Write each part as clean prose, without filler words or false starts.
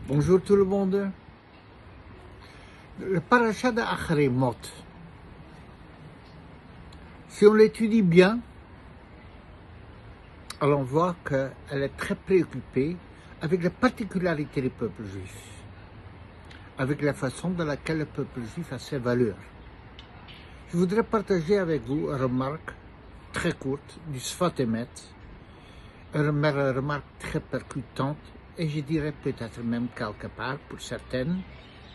Bonjour tout le monde. Le parasha d'Acharemot, si on l'étudie bien, alors on voit qu'elle est très préoccupée avec les particularités du peuple juif, avec la façon dans laquelle le peuple juif a ses valeurs. Je voudrais partager avec vous une remarque très courte du Sfat Emet, une remarque très percutante, et je dirais peut-être même quelque part, pour certaines,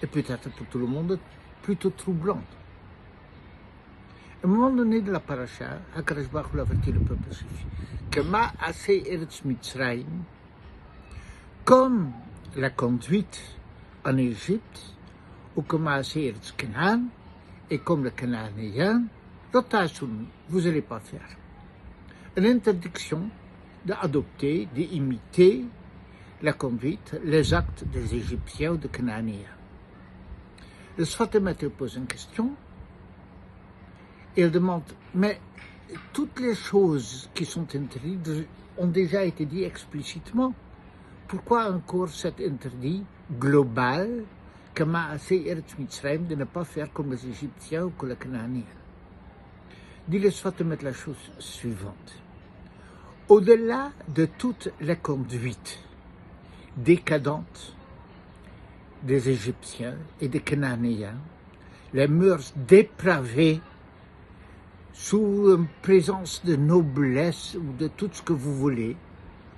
et peut-être pour tout le monde, plutôt troublante. À un moment donné de la paracha, HaKadosh Baruch Hu avertit le peuple juif que Ma'aseh Eretz Mitzrayim, comme la conduite en Égypte, ou comme Ma'aseh Eretz Canaan, et comme le Cananéen, vous n'allez pas faire. Une interdiction d'adopter, d'imiter la conduite, les actes des Égyptiens ou des Cananéens. Le Sfat Emet pose une question. Il demande, mais toutes les choses qui sont interdites ont déjà été dites explicitement. Pourquoi encore cet interdit global que Ma'aseh Eretz Mitzrayim de ne pas faire comme les Égyptiens ou comme les Cananéens? Dit le Sfat Emet la chose suivante. Au-delà de toutes les conduites décadentes des Égyptiens et des Cananéens, les mœurs dépravées sous une présence de noblesse ou de tout ce que vous voulez,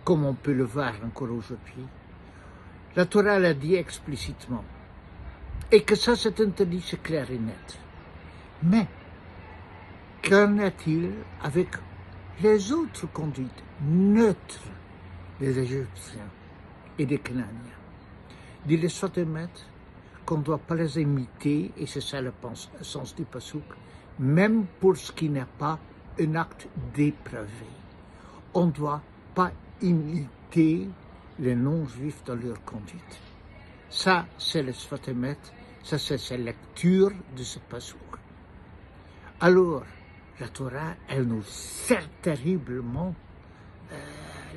comme on peut le voir encore aujourd'hui, la Torah l'a dit explicitement. Et que ça, c'est interdit, c'est clair et net. Mais, qu'en est-il avec les autres conduites neutres des Égyptiens et des Cananéens? Dit le Sfat Emet qu'on ne doit pas les imiter, et c'est ça le sens du pasuk, même pour ce qui n'est pas un acte dépravé. On ne doit pas imiter les non-juifs dans leur conduite. Ça, c'est le Sfat Emet, ça, c'est sa lecture de ce pasuk. Alors, la Torah, elle nous serre terriblement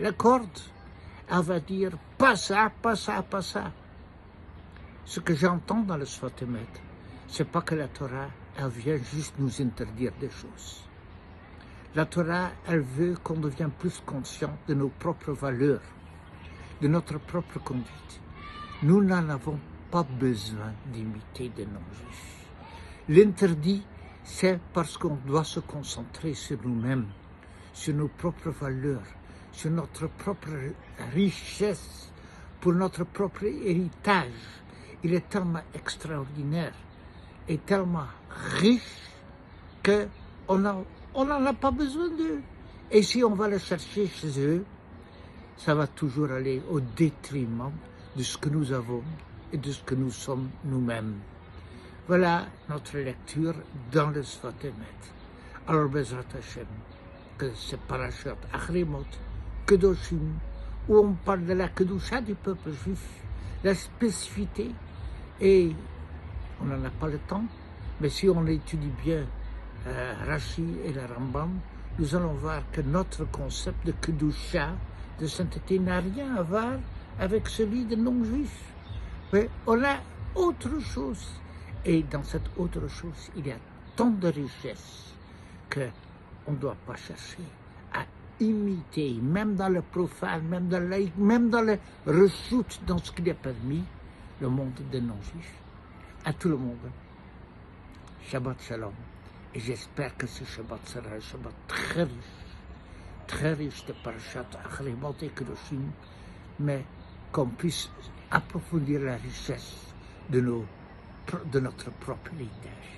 la corde. Elle va dire, pas ça, pas ça, pas ça. Ce que j'entends dans le Sfat Emet, c'est pas que la Torah, elle vient juste nous interdire des choses. La Torah, elle veut qu'on devienne plus conscient de nos propres valeurs, de notre propre conduite. Nous n'en avons pas besoin d'imiter des non-juifs. L'interdit, c'est parce qu'on doit se concentrer sur nous-mêmes, sur nos propres valeurs, sur notre propre richesse, pour notre propre héritage. Il est tellement extraordinaire et tellement riche qu'on n'en a pas besoin d'eux. Et si on va le chercher chez eux, ça va toujours aller au détriment de ce que nous avons et de ce que nous sommes nous-mêmes. Voilà notre lecture dans le Sfat Emet. Alors, Bezrat Hashem, que c'est parashat Acharemot, Kedoshim, où on parle de la Kedusha du peuple juif, la spécificité, et on n'en a pas le temps, mais si on étudie bien Rashi et le Rambam, nous allons voir que notre concept de Kedusha, de sainteté, n'a rien à voir avec celui de non-juifs. Mais on a autre chose. Et dans cette autre chose, il y a tant de richesses qu'on ne doit pas chercher à imiter, même dans le profane, même dans le laïque, même dans le ressoute, dans ce qui est permis, le monde des non-juifs. À tout le monde, Shabbat Shalom. Et j'espère que ce Shabbat sera un Shabbat très riche de Parashat Acharemot et Kedoshim, mais qu'on puisse approfondir la richesse de notre propre héritage.